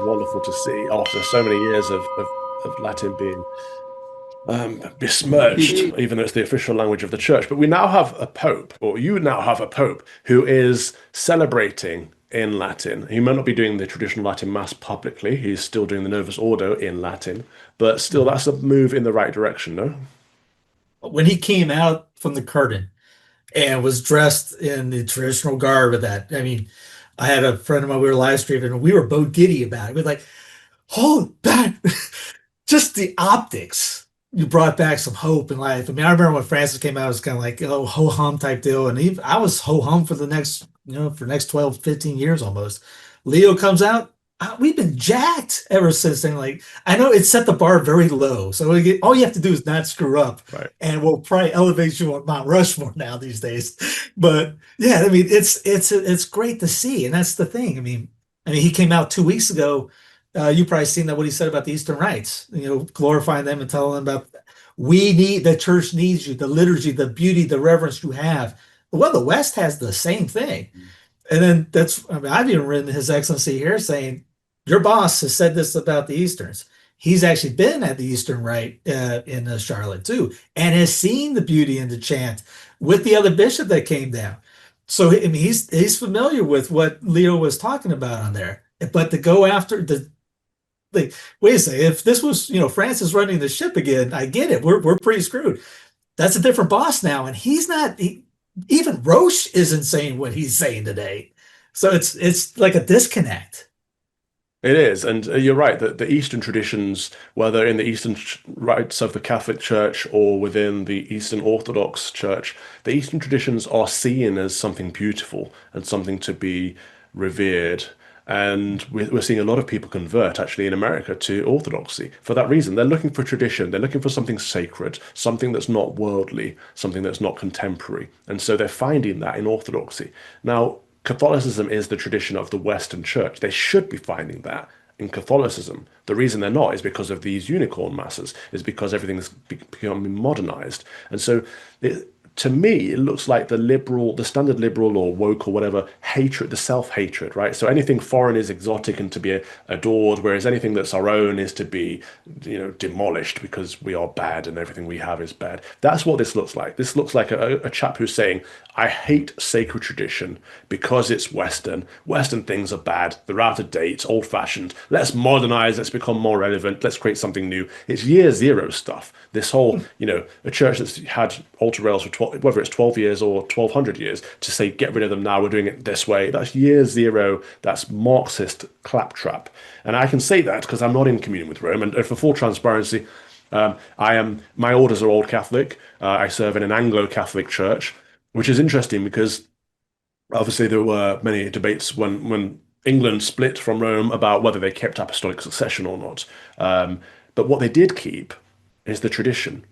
wonderful to see after so many years of Latin being besmirched, He, even though it's the official language of the church. But we now have a pope, or you now have a pope, who is celebrating in Latin. He may not be doing the traditional Latin Mass publicly. He's still doing the Novus Ordo in Latin, but still, Mhm. that's a move in the right direction, no? When he came out from the curtain and was dressed in the traditional garb of that, I mean, I had a friend of mine, we were live streaming, and we were both giddy about it. We were like, oh, that, just the optics. You brought back some hope in life. I mean, I remember when Francis came out, it was kind of like, oh, ho hum type deal. And I was ho hum for the next, for the next 12, 15 years almost. Leo comes out. We've been jacked ever since then. Like, I know it set the bar very low. So all you have to do is not screw up, Right. and we'll probably elevate you on Mount Rushmore now these days. But yeah, I mean, it's great to see. And that's the thing. I mean, he came out 2 weeks ago. You probably seen that what he said about the Eastern rites, glorifying them and telling them about the church needs you, the liturgy, the beauty, the reverence you have. Well, the West has the same thing. And then I mean, I've even written His Excellency here saying, your boss has said this about the Easterns. He's actually been at the Eastern Rite in Charlotte too, and has seen the beauty in the chant with the other bishop that came down. So I mean, he's familiar with what Leo was talking about on there. But to go after the like, wait a second, if this was Francis running the ship again, I get it. We're pretty screwed. That's a different boss now, and he's not. Even Roche isn't saying what he's saying today. So it's like a disconnect. It is, and you're right that the Eastern traditions, whether in the Eastern rites of the Catholic Church or within the Eastern Orthodox Church, the Eastern traditions are seen as something beautiful and something to be revered. And we're seeing a lot of people convert actually in America to Orthodoxy for that reason. They're looking for tradition, they're looking for something sacred, something that's not worldly, something that's not contemporary. And so they're finding that in Orthodoxy. Now, Catholicism is the tradition of the Western Church. They should be finding that in Catholicism. The reason they're not is because of these unicorn masses, is because everything's becoming modernized. And so to me, it looks like the standard liberal or woke or whatever hatred, the self-hatred, right? So anything foreign is exotic and to be adored, whereas anything that's our own is to be, demolished because we are bad and everything we have is bad. That's what this looks like. This looks like a chap who's saying, I hate sacred tradition because it's Western. Western things are bad. They're out of date, old-fashioned. Let's modernize. Let's become more relevant. Let's create something new. It's year zero stuff. This whole, a church that's had altar rails for 12, whether it's 12 years or 1200 years, to say, get rid of them now, we're doing it this way. That's year zero. That's Marxist claptrap. And I can say that because I'm not in communion with Rome. And for full transparency, my orders are Old Catholic. I serve in an Anglo-Catholic church, which is interesting because obviously there were many debates when England split from Rome about whether they kept apostolic succession or not. But what they did keep is the tradition.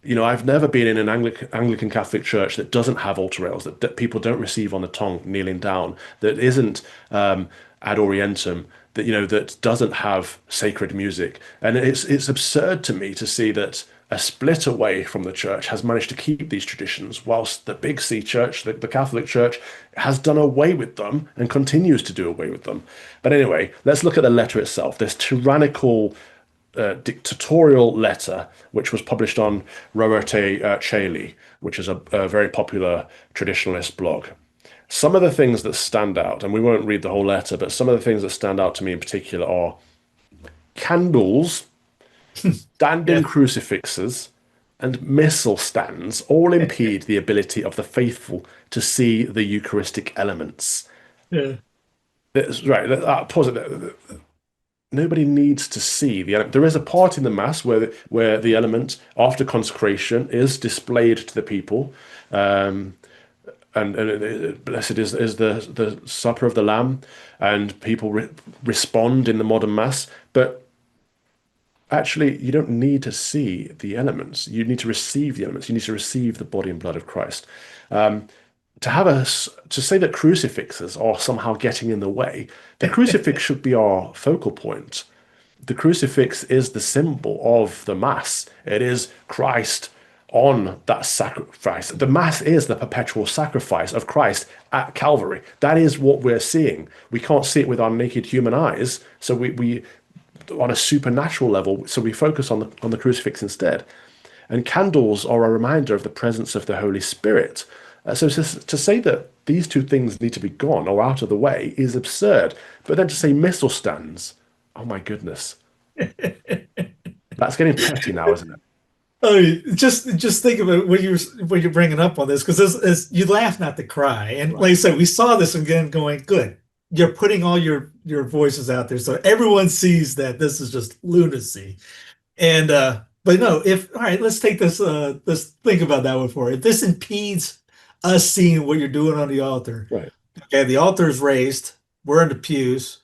I've never been in an Anglican Catholic church that doesn't have altar rails, that people don't receive on the tongue kneeling down, that isn't ad orientem, that doesn't have sacred music. And it's absurd to me to see that a split away from the church has managed to keep these traditions, whilst the big C church, the Catholic Church, has done away with them and continues to do away with them. But anyway, let's look at the letter itself. This tyrannical dictatorial letter, which was published on Rorate Caeli, which is a very popular traditionalist blog. Some of the things that stand out, and we won't read the whole letter, but some of the things that stand out to me in particular are candles, standing Yeah. crucifixes, and missal stands all impede the ability of the faithful to see the Eucharistic elements. Yeah. That's right. Pause it. Nobody needs to see the element. There is a part in the Mass where the element after consecration is displayed to the people, and blessed is the supper of the Lamb, and people respond in the modern Mass. But actually, you don't need to see the elements. You need to receive the elements. You need to receive the body and blood of Christ. To say that crucifixes are somehow getting in the way, the crucifix should be our focal point. The crucifix is the symbol of the Mass. It is Christ on that sacrifice. The Mass is the perpetual sacrifice of Christ at Calvary. That is what we're seeing. We can't see it with our naked human eyes, so we on a supernatural level, so we focus on the crucifix instead. And candles are a reminder of the presence of the Holy Spirit. So to say that these two things need to be gone or out of the way is absurd. But then to say mistle stands, oh my goodness, that's getting petty now, isn't it? Oh, just think of it when you're bringing up on this because as you laugh not to cry, and like Right. I said, we saw this again going good. You're putting all your voices out there so everyone sees that this is just lunacy. And but no, if all right, let's take this let's think about that one for it. If this impedes us seeing what you're doing on the altar, Right. okay, the altar is raised, we're in the pews,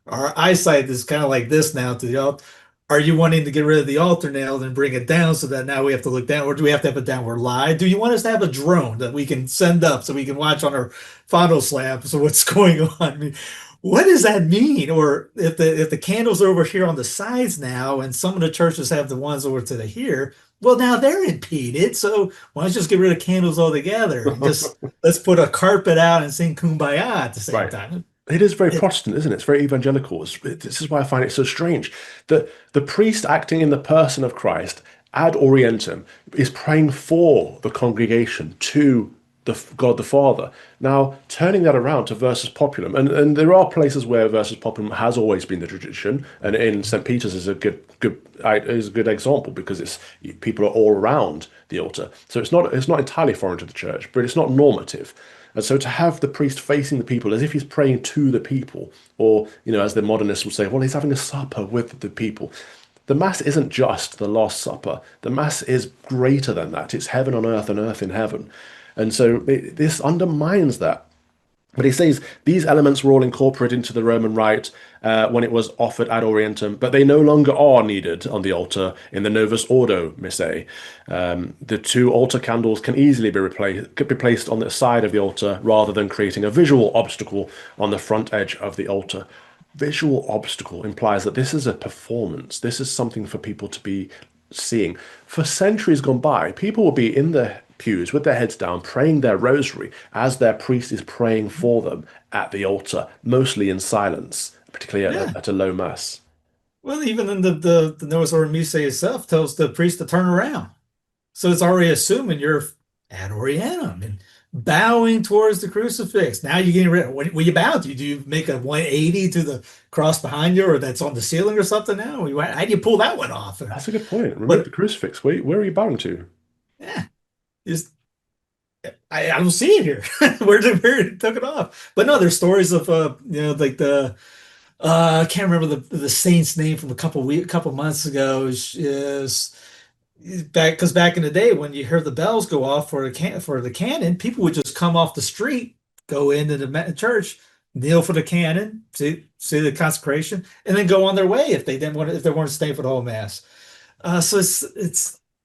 our eyesight is kind of like this now to the altar. Are you wanting to get rid of the altar nail and bring it down so that now we have to look down, or do we have to have a downward lie? Do you want us to have a drone that we can send up so we can watch on our fondle slab? So what's going on? I mean, what does that mean? Or if the candles are over here on the sides now, and some of the churches have the ones over to the here, well now they're impeded. So why don't you just get rid of candles altogether and just let's put a carpet out and sing Kumbaya at the same Right. time? It is very It, Protestant, isn't it? It's very evangelical. This is why I find it so strange that the priest acting in the person of Christ ad orientem is praying for the congregation to God the Father. Now, turning that around to versus populum, and there are places where versus populum has always been the tradition, and in St. Peter's is a good example because it's people are all around the altar, so it's not entirely foreign to the church, but it's not normative. And so to have the priest facing the people as if he's praying to the people, or, as the modernists will say, well, he's having a supper with the people. The Mass isn't just the Last Supper. The Mass is greater than that. It's heaven on earth and earth in heaven. And so this undermines that. But he says these elements were all incorporated into the Roman rite when it was offered ad orientem, but they no longer are needed on the altar in the Novus Ordo Missae. The two altar candles can easily be placed on the side of the altar rather than creating a visual obstacle on the front edge of the altar. Visual obstacle implies that this is a performance. This is something for people to be seeing. For centuries gone by, people will be in the pews with their heads down, praying their rosary as their priest is praying for them at the altar, mostly in silence, particularly yeah. at a low mass. Well, even in the Novus Ordo Missae itself tells the priest to turn around. So it's already assuming you're ad orientem and bowing towards the crucifix. Now you're getting rid of when you bow, do you make a 180 to the cross behind you or that's on the ceiling or something now? How do you pull that one off? That's a good point. Remove But the crucifix. Where are you bowing to? yeah, is I don't see it here. Where it took it off. But no, there's stories of like the I can't remember the saint's name from couple months ago is back because back in the day when you heard the bells go off for the canon, people would just come off the street, go into the church, kneel for the canon, see the consecration, and then go on their way if they want to stay for the whole mass. So it's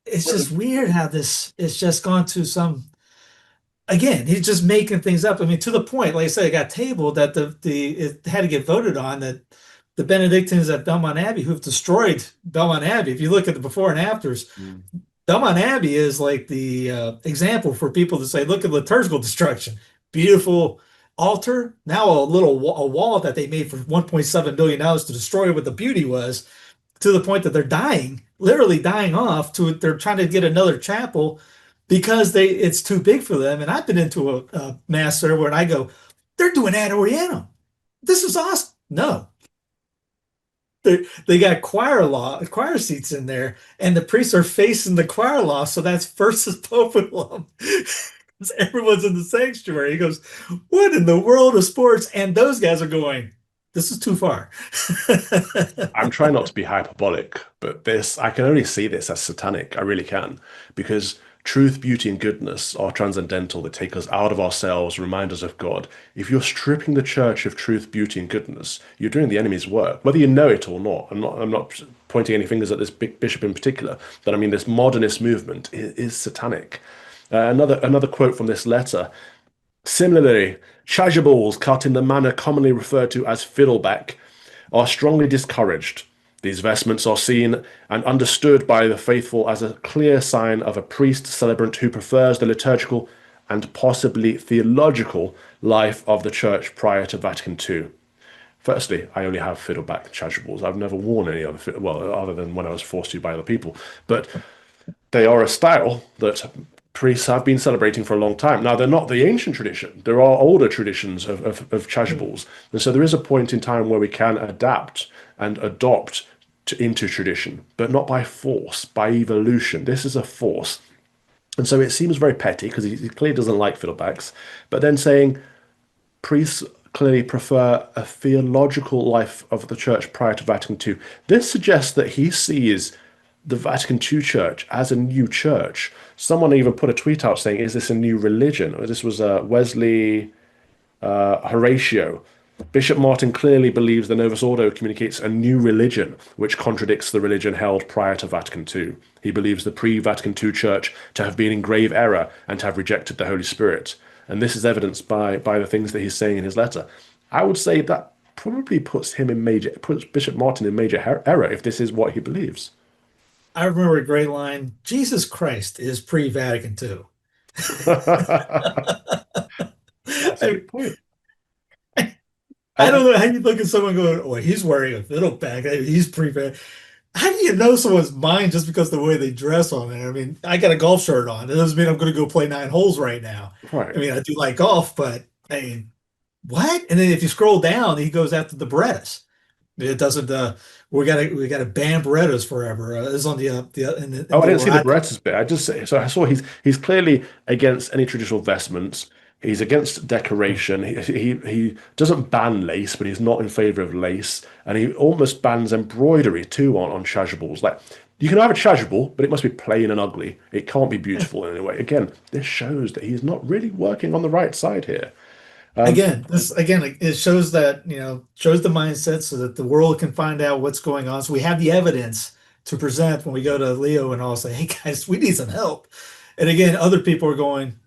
Well, just weird how this it's just gone to some again, he's just making things up. I mean, to the point, like I said, it got tabled that it had to get voted on that the Benedictines at Belmont Abbey who've destroyed Belmont Abbey. If you look at the before and afters, mm, Belmont Abbey is like the example for people to say, look at liturgical destruction. Beautiful altar, now a little a wall that they made for $1.7 billion to destroy what the beauty was, to the point that they're dying, literally dying off. They're trying to get another chapel because it's too big for them. And I've been into a mass there where I go, they're doing ad orientem. This is awesome. No, they got choir seats in there, and the priests are facing the choir loft, so that's versus populum. Everyone's in the sanctuary. He goes, "What in the world of sports?" And those guys are going, "This is too far." I'm trying not to be hyperbolic, but I can only see this as satanic. I really can, because truth, beauty, and goodness are transcendental. They take us out of ourselves, remind us of God. If you're stripping the church of truth, beauty, and goodness, you're doing the enemy's work, whether you know it or not. I'm not pointing any fingers at this bishop in particular, but I mean this modernist movement is satanic. Another quote from this letter. Similarly, chasubles cut in the manner commonly referred to as fiddleback are strongly discouraged. These vestments are seen and understood by the faithful as a clear sign of a priest celebrant who prefers the liturgical and possibly theological life of the church prior to Vatican II. Firstly, I only have fiddleback chasubles. I've never worn any other, well, other than when I was forced to by other people. But they are a style that priests have been celebrating for a long time. Now, they're not the ancient tradition. There are older traditions of chasubles. And so there is a point in time where we can adapt and adopt into tradition, but not by force, by evolution. This is a force. And so it seems very petty because he clearly doesn't like fiddlebacks, but then saying priests clearly prefer a theological life of the church prior to Vatican II. This suggests that he sees the Vatican II church as a new church. Someone even put a tweet out saying, "Is this a new religion?" This was Wesley Horatio. Bishop Martin clearly believes the Novus Ordo communicates a new religion, which contradicts the religion held prior to Vatican II. He believes the pre-Vatican II church to have been in grave error and to have rejected the Holy Spirit. And this is evidenced by the things that he's saying in his letter. I would say that probably puts Bishop Martin in major error if this is what he believes. I remember a great line, Jesus Christ is pre-Vatican II. That's a I, good point. I don't And know how you look at someone going, oh, he's wearing a fiddleback. He's pre-Vatican. How do you know someone's mind just because of the way they dress on it? I mean, I got a golf shirt on. It doesn't mean I'm going to go play 9 holes right now. I right. mean, I do like golf, but I mean, what? And then if you scroll down, he goes after the Berettas. It doesn't. We got to ban Berettas forever. It's on Oh, in I the didn't see the Latin. Berettas bit. I just so I saw he's clearly against any traditional vestments. He's against decoration. He doesn't ban lace, but he's not in favor of lace, and he almost bans embroidery too on chasubles. Like you can have a chasuble, but it must be plain and ugly. It can't be beautiful in any way. Again, this shows that he's not really working on the right side here. Um, Again, it shows that, shows the mindset so that the world can find out what's going on. So we have the evidence to present when we go to Leo and all say, hey guys, we need some help. And again, other people are going,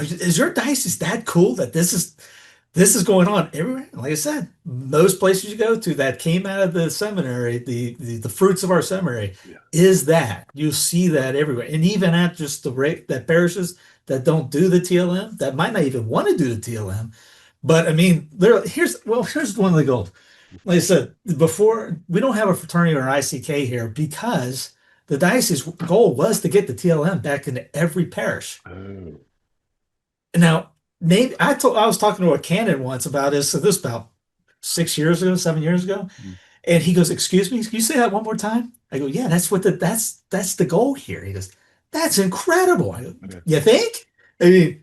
is your diocese that cool that this is going on everywhere? Like I said, most places you go to that came out of the seminary, the fruits of our seminary, yeah. is that you see that everywhere, and even at just the rate that parishes that don't do the TLM, that might not even want to do the TLM. But I mean, here's one of the goals. Like I said before, we don't have a fraternity or an ICK here because the diocese goal was to get the TLM back into every parish. Oh, Now, maybe I was talking to a canon once about this. So this about 6 years ago, 7 years ago, mm, and he goes, "Excuse me, can you say that one more time?" I go, "Yeah, that's the goal here." He goes, "That's incredible." I go, okay. "You think?" I mean,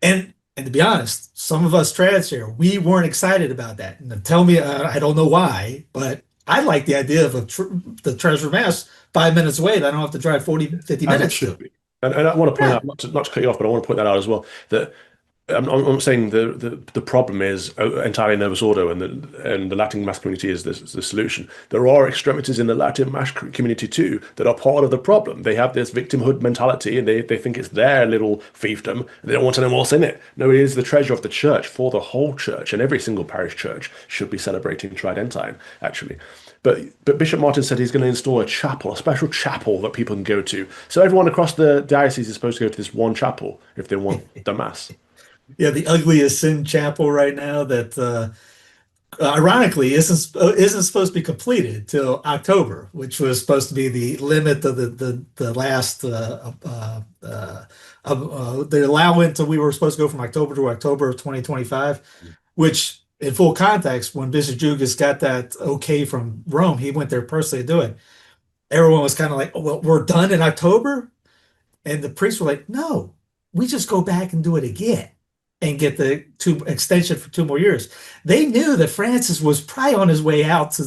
and to be honest, some of us trads here, we weren't excited about that. And tell me, I don't know why, but I like the idea of the treasure mass 5 minutes away that I don't have to drive 40, 50 As it minutes should to. be. And I want to point Yeah. out, not to cut you off, but I want to point that out as well, that I'm not saying the problem is entirely Novus Ordo and the Latin Mass community is the solution. There are extremities in the Latin Mass community too that are part of the problem. They have this victimhood mentality and they think it's their little fiefdom and they don't want to know what's in it. No, it is the treasure of the church for the whole church, and every single parish church should be celebrating Tridentine, actually. But Bishop Martin said he's going to install a chapel, a special chapel that people can go to. So everyone across the diocese is supposed to go to this one chapel if they want the mass. Yeah, the ugliest sin chapel right now that ironically isn't supposed to be completed till October, which was supposed to be the limit of the last the allowance that we were supposed to go from October to October of 2025, which in full context, when Bishop Jugas got that okay from Rome, he went there personally to do it. Everyone was kind of like, oh, well, we're done in October. And the priests were like, no, we just go back and do it again and get the two extension for 2 more years. They knew that Francis was probably on his way out to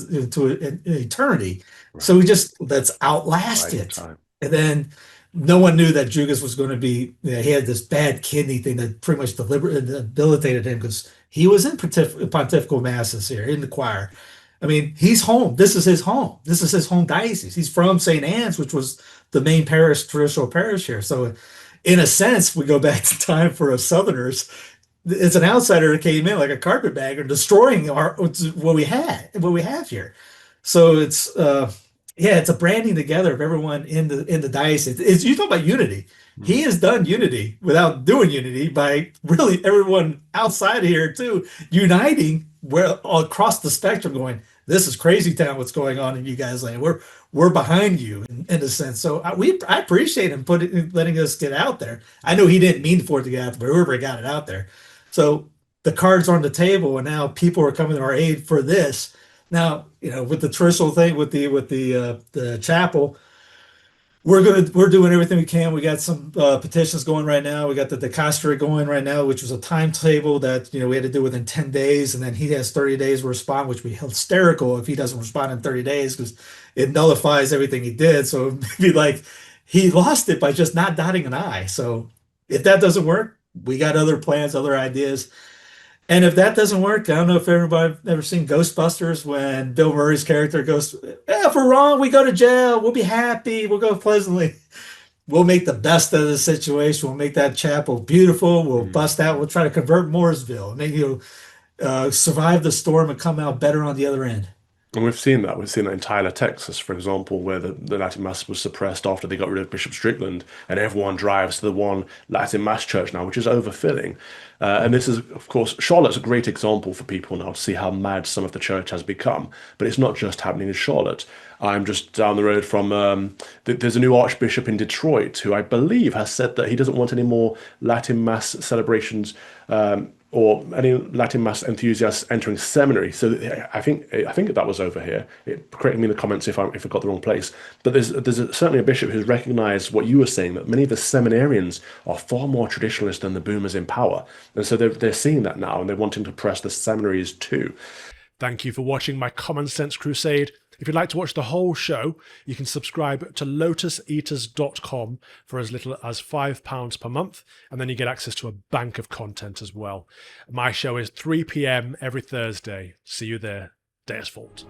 eternity. So Right. we just let's outlast Biding it. time. And then no one knew that Jugas was going to be, he had this bad kidney thing that pretty much debilitated him because he was in pontifical masses here in the choir. I mean, he's home. This is his home. This is his home diocese. He's from St. Anne's, which was the main parish, traditional parish here. So, in a sense, we go back to time for us Southerners. It's an outsider that came in like a carpetbagger, destroying what we have here. So yeah, it's a branding together of everyone in the diocese. You talk about unity. He Mm. has done unity without doing unity by really everyone outside here too, uniting where across the spectrum, going, this is crazy town, what's going on in you guys' land. We're behind you in a sense. So I appreciate him letting us get out there. I know he didn't mean for it to get out there, but whoever got it out there. So the cards are on the table, and now people are coming to our aid for this. Now, with the Trishul thing, with the chapel, we're doing everything we can. We got some petitions going right now. We got the dicastery going right now, which was a timetable that we had to do within 10 days, and then he has 30 days to respond, which would be hysterical if he doesn't respond in 30 days because it nullifies everything he did. So it'd be like he lost it by just not dotting an I. So if that doesn't work, we got other plans, other ideas. And if that doesn't work, I don't know if everybody ever seen Ghostbusters when Bill Murray's character goes, if we're wrong, we go to jail. We'll be happy. We'll go pleasantly. We'll make the best of the situation. We'll make that chapel beautiful. We'll Mm. bust out. We'll try to convert Mooresville and maybe survive the storm and come out better on the other end. And we've seen that. We've seen that in Tyler, Texas, for example, where the Latin Mass was suppressed after they got rid of Bishop Strickland, and everyone drives to the one Latin Mass church now, which is overfilling. And this is, of course, Charlotte's a great example for people now to see how mad some of the church has become. But it's not just happening in Charlotte. I'm just down the road from, there's a new archbishop in Detroit who I believe has said that he doesn't want any more Latin Mass celebrations. Or any Latin Mass enthusiasts entering seminary. So I think that was over here. Correct me in the comments if I got the wrong place. But certainly a bishop who's recognised what you were saying, that many of the seminarians are far more traditionalist than the boomers in power, and so they're seeing that now, and they're wanting to press the seminaries too. Thank you for watching my Common Sense Crusade. If you'd like to watch the whole show, you can subscribe to lotuseaters.com for as little as £5 per month, and then you get access to a bank of content as well. My show is 3 p.m. every Thursday. See you there. Deus Vult.